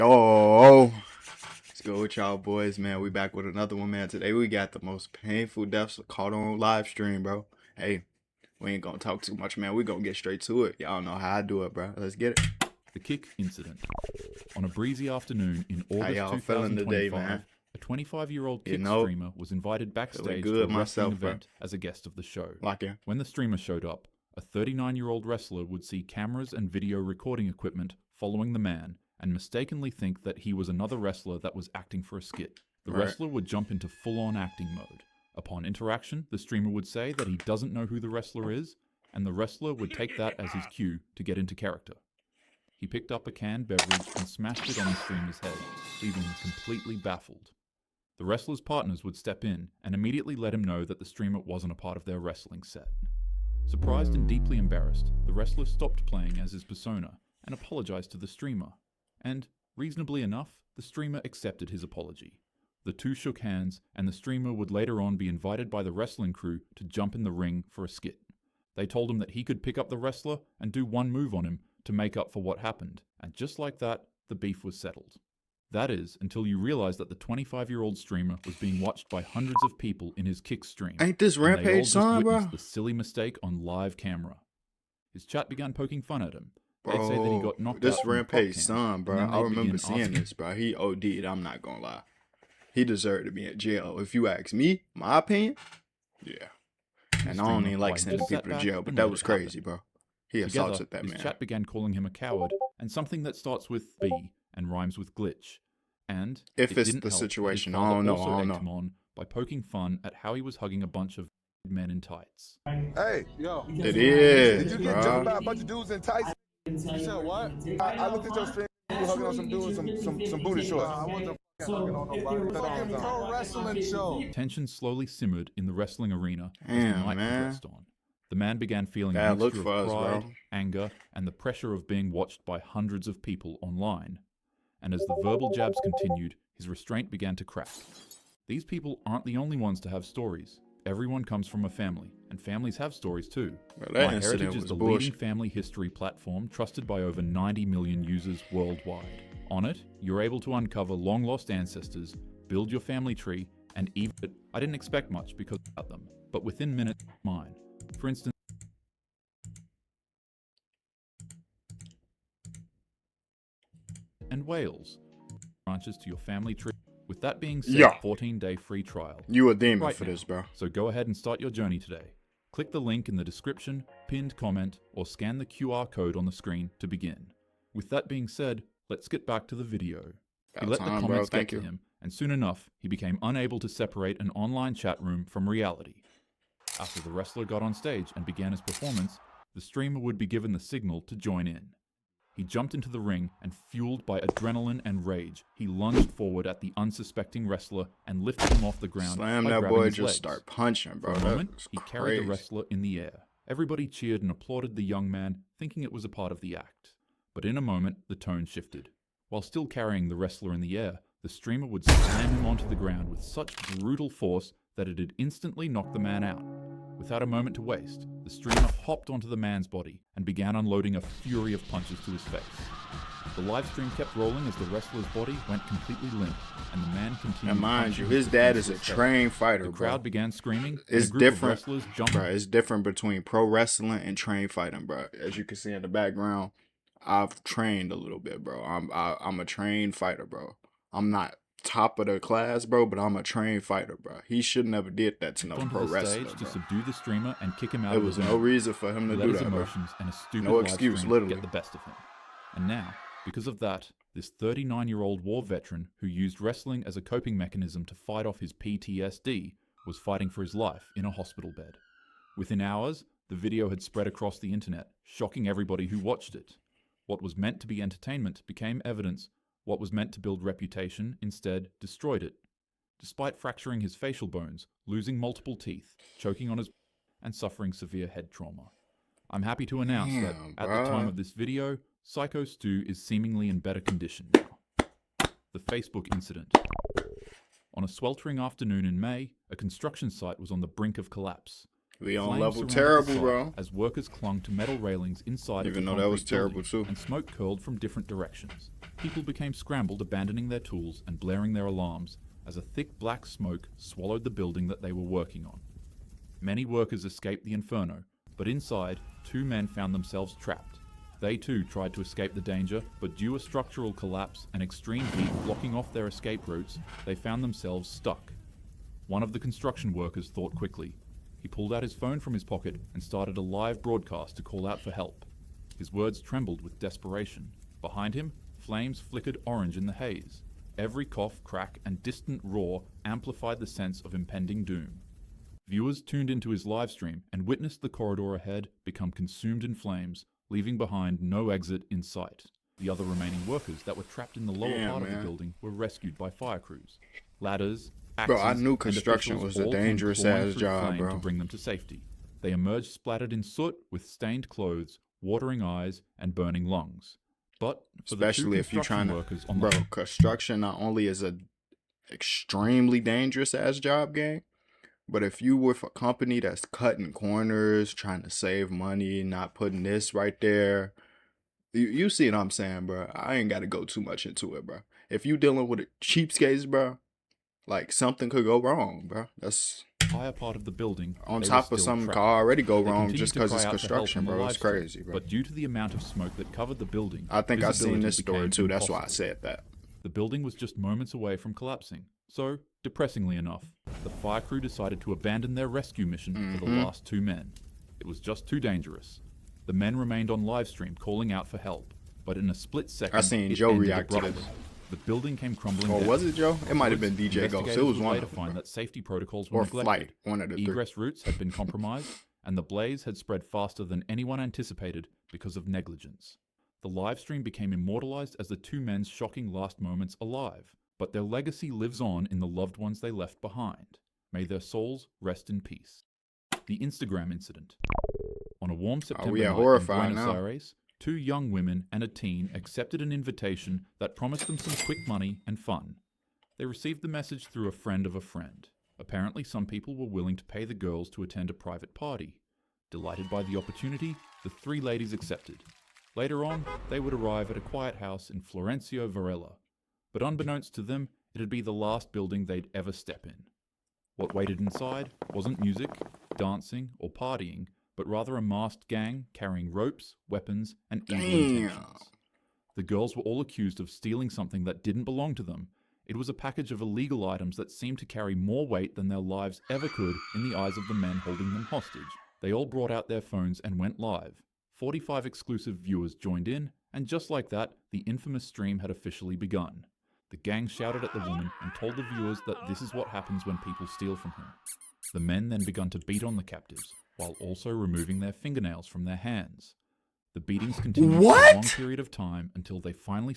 Oh, let's go with y'all boys, man. We back with another one, man. Today we got the most painful deaths caught on live stream, bro. Hey, we ain't gonna talk too much, man. We gonna get straight to it. Y'all know how I do it, bro. Let's get it. The kick incident. On a breezy afternoon in August y'all feeling 2025, today, man? a 25-year-old kick You know, streamer was invited backstage good to a wrestling myself, bro. event as a guest of the show. Lock in. When the streamer showed up, a 39-year-old wrestler would see cameras and video recording equipment following the man and mistakenly think that he was another wrestler that was acting for a skit. The wrestler would jump into full-on acting mode. Upon interaction, the streamer would say that he doesn't know who the wrestler is, and the wrestler would take that as his cue to get into character. He picked up a canned beverage and smashed it on the streamer's head, leaving him completely baffled. The wrestler's partners would step in and immediately let him know that the streamer wasn't a part of their wrestling set. Surprised and deeply embarrassed, the wrestler stopped playing as his persona and apologized to the streamer. And, reasonably enough, the streamer accepted his apology. The two shook hands, and the streamer would later on be invited by the wrestling crew to jump in the ring for a skit. They told him that he could pick up the wrestler and do one move on him to make up for what happened, and just like that, the beef was settled. That is, until you realize that the 25-year-old streamer was being watched by hundreds of people in his kick stream. Ain't this Rampage son, bro? The silly mistake on live camera. His chat began poking fun at him. Bro, they'd say that he got knocked this out from Rampage the son, bro. I remember seeing this, bro. He OD'd, I'm not gonna lie. He deserved to be in jail. If you ask me, my opinion, yeah. And I don't even like sending people to jail, but that was crazy, bro. He assaulted that man. His chat began calling him a coward and something that starts with B and rhymes with glitch. And if it's the situation, I don't know. Him on by poking fun at how he was hugging a bunch of men in tights. Hey, yo. It is, Did you get jumped by a bunch of dudes in tights? You said what? I looked at your stream. You were hugging on some dudes, some booty shorts. I wasn't hugging on nobody. Pro wrestling show. Tension slowly simmered in the wrestling arena as Damn, the night progressed on. The man began feeling a mixture of pride, anger, and the pressure of being watched by hundreds of people online. And as the verbal jabs continued, his restraint began to crack. These people aren't the only ones to have stories. Everyone comes from a family, and families have stories too. MyHeritage is the leading family history platform trusted by over 90 million users worldwide. On it, you're able to uncover long-lost ancestors, build your family tree, and even... I didn't expect much because about them, but within minutes, mine. For instance, and Wales. Branches to your family tree. With that being said, 14-day free trial. You a demon for this, bro. So go ahead and start your journey today. Click the link in the description, pinned comment, or scan the QR code on the screen to begin. With that being said, let's get back to the video. He let the comments get to him, and soon enough, he became unable to separate an online chat room from reality. After the wrestler got on stage and began his performance, the streamer would be given the signal to join in. He jumped into the ring and, fueled by adrenaline and rage, he lunged forward at the unsuspecting wrestler and lifted him off the ground. Slam that boy, just start punching, bro. For a moment, he carried the wrestler in the air. Everybody cheered and applauded the young man, thinking it was a part of the act. But in a moment, the tone shifted. While still carrying the wrestler in the air, the streamer would slam him onto the ground with such brutal force that it had instantly knocked the man out. Without a moment to waste, the streamer hopped onto the man's body and began unloading a fury of punches to his face. The live stream kept rolling as the wrestler's body went completely limp, and the man continued. And mind you, his dad is a trained fighter, bro. The crowd began screaming. It's different, bro. It's different between pro wrestling and trained fighting, bro. As you can see in the background, I've trained a little bit, bro. I'm a trained fighter, bro. I'm not top of the class, bro, but I'm a trained fighter, bro. He should never did that to no pro wrestler, to subdue the streamer and kick him out. There was no reason for him to do that, bro. And a stupid no excuse, literally. Get the best of him. And now, because of that, this 39-year-old war veteran who used wrestling as a coping mechanism to fight off his PTSD was fighting for his life in a hospital bed. Within hours, the video had spread across the internet, shocking everybody who watched it. What was meant to be entertainment became evidence. What was meant to build reputation instead destroyed it. Despite fracturing his facial bones, losing multiple teeth, choking on his and suffering severe head trauma. I'm happy to announce that at the time of this video, Psycho Stu is seemingly in better condition now. The Facebook incident. On a sweltering afternoon in May, a construction site was on the brink of collapse. We on level terrible, bro. As workers clung to metal railings inside of the that was terrible too. And smoke curled from different directions. People became scrambled, abandoning their tools and blaring their alarms as a thick black smoke swallowed the building that they were working on. Many workers escaped the inferno, but inside, 2 men found themselves trapped. They too tried to escape the danger, but due to structural collapse and extreme heat blocking off their escape routes, they found themselves stuck. One of the construction workers thought quickly. He pulled out his phone from his pocket and started a live broadcast to call out for help. His words trembled with desperation. Behind him, flames flickered orange in the haze. Every cough, crack, and distant roar amplified the sense of impending doom. Viewers tuned into his livestream and witnessed the corridor ahead become consumed in flames, leaving behind no exit in sight. The other remaining workers that were trapped in the lower part of the building were rescued by fire crews. Ladders, axes, Bro, I knew and construction officials was a all came dangerous pouring ass through job, flame bro. to bring them to safety. They emerged splattered in soot with stained clothes, watering eyes, and burning lungs. But for Especially the if two you're construction trying to, workers on bro, the construction not only is a extremely dangerous ass job, gang, but if you with a company that's cutting corners, trying to save money, not putting this right there, you see what I'm saying, bro. I ain't got to go too much into it, bro. If you dealing with a cheapskates, bro, like something could go wrong, bro. That's higher part of the building. on They top were of still something trapped. could already go They wrong continued just to because cry it's out for help construction, on the bro. live It's stream, crazy, bro. But due to the amount of smoke that covered the building, I think I seen visibility this story became too. That's why I impossible. said that. The building was just moments away from collapsing. So, depressingly enough, the fire crew decided to abandon their rescue mission for the last 2 men. It was just too dangerous. The men remained on livestream calling out for help, but in a split second, I seen it Joe ended react to abruptly. this. The building came crumbling Or down. was it Joe? It might have been Afterwards, DJ Ghost. It investigators was would one later of them, find bro. that safety protocols were Or neglected. Flight, one of the three. Egress routes had been compromised, and the blaze had spread faster than anyone anticipated because of negligence. The livestream became immortalized as the 2 men's shocking last moments alive, but their legacy lives on in the loved ones they left behind. May their souls rest in peace. The Instagram incident. On a warm September we night are in horrified Buenos now. Aires, 2 young women and a teen accepted an invitation that promised them some quick money and fun. They received the message through a friend of a friend. Apparently, some people were willing to pay the girls to attend a private party. Delighted by the opportunity, the 3 ladies accepted. Later on, they would arrive at a quiet house in Florencio Varela. But unbeknownst to them, it'd be the last building they'd ever step in. What waited inside wasn't music, dancing, or partying, but rather a masked gang carrying ropes, weapons, and evil intentions. The girls were all accused of stealing something that didn't belong to them. It was a package of illegal items that seemed to carry more weight than their lives ever could in the eyes of the men holding them hostage. They all brought out their phones and went live. 45 exclusive viewers joined in, and just like that, the infamous stream had officially begun. The gang shouted at the woman and told the viewers that this is what happens when people steal from him. The men then began to beat on the captives, while also removing their fingernails from their hands. The beatings continued for a long period of time until they finally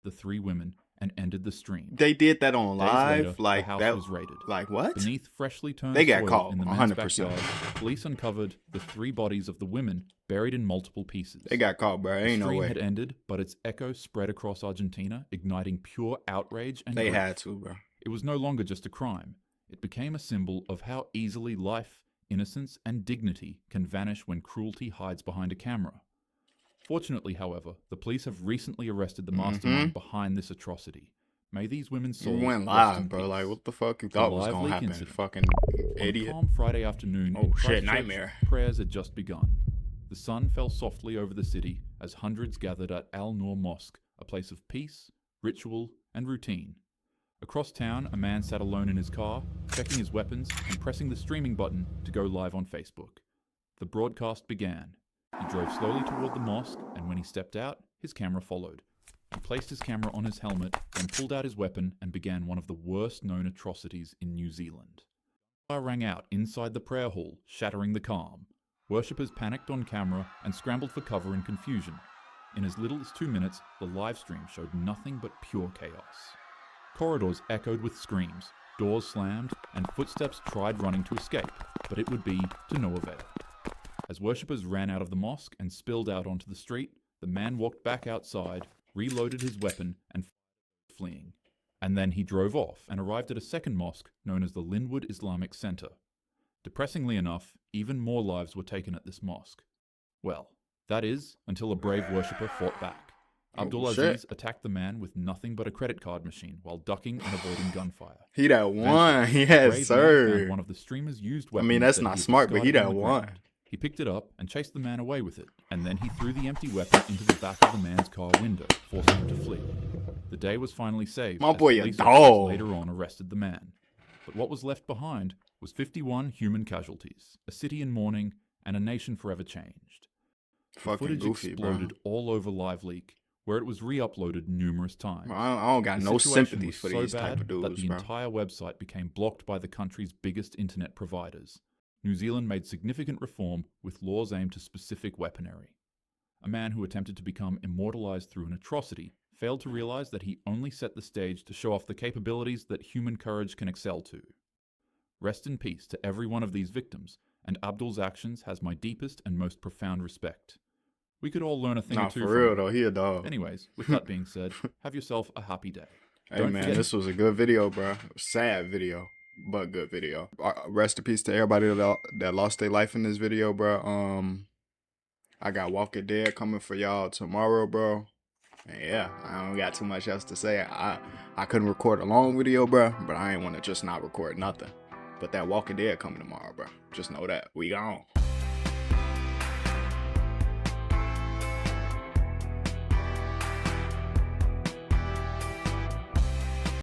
the 3 women and ended the stream. They did that on Days live, later, like the house that was raided. Like what? Beneath freshly turned They got soil caught, in the men's 100%. backyard, police uncovered the 3 bodies of the women buried in multiple pieces. They got caught, bro. The Ain't no stream way. had ended, but its echo spread across Argentina, igniting pure outrage and They grief. had to, bro. It was no longer just a crime. It became a symbol of how easily life, innocence, and dignity can vanish when cruelty hides behind a camera. Fortunately, however, the police have recently arrested the mastermind behind this atrocity. May these women's You souls went rest live, in bro. peace. Like what the fuck you The thought was live gonna leak happen? incident. Fucking On a idiot. calm Friday afternoon Oh, in shit, Christchurch, nightmare. prayers had just begun. The sun fell softly over the city as hundreds gathered at Al Noor Mosque, a place of peace, ritual, and routine. Across town, a man sat alone in his car, checking his weapons and pressing the streaming button to go live on Facebook. The broadcast began. He drove slowly toward the mosque, and when he stepped out, his camera followed. He placed his camera on his helmet, then pulled out his weapon and began one of the worst-known atrocities in New Zealand. Fire rang out inside the prayer hall, shattering the calm. Worshippers panicked on camera and scrambled for cover in confusion. In as little as 2 minutes, the live stream showed nothing but pure chaos. Corridors echoed with screams, doors slammed, and footsteps tried running to escape, but it would be to no avail. As worshippers ran out of the mosque and spilled out onto the street, the man walked back outside, reloaded his weapon, and fleeing. And then he drove off and arrived at a second mosque known as the Linwood Islamic Center. Depressingly enough, even more lives were taken at this mosque. Well, that is, until a brave worshipper fought back. Abdul shit. Aziz attacked the man with nothing but a credit card machine while ducking and avoiding gunfire. He that one. Eventually, Yes, brave man sir. found one of the streamer's used I weapons. mean, that's that not he had smart, but he discarded on that the one. ground. He picked it up and chased the man away with it, and then he threw the empty weapon into the back of the man's car window, forcing him to flee. The day was finally saved. My as boy a police dog. officers later on arrested the man. But what was left behind was 51 human casualties, a city in mourning, and a nation forever changed. The Fucking footage goofy, bro. exploded all over LiveLeak, where it was re-uploaded numerous times. I don't got The no situation sympathy was for so these type bad of that dudes, the bro. entire website became blocked by the country's biggest internet providers. New Zealand made significant reform with laws aimed to specific weaponry. A man who attempted to become immortalized through an atrocity failed to realize that he only set the stage to show off the capabilities that human courage can excel to. Rest in peace to every one of these victims, and Abdul's actions has my deepest and most profound respect. We could all learn a thing or Nah, two for from real him. though, he a dog. Anyways, with that being said, have yourself a happy day. Hey Don't man, forget- this was a good video, bro. Sad video, but good video. Rest in peace to everybody that lost their life in this video, bro. I got Walking Dead coming for y'all tomorrow, bro. And yeah, I don't got too much else to say. I couldn't record a long video, bro, but I ain't want to just not record nothing. But that Walking Dead coming tomorrow, bro. Just know that we gone.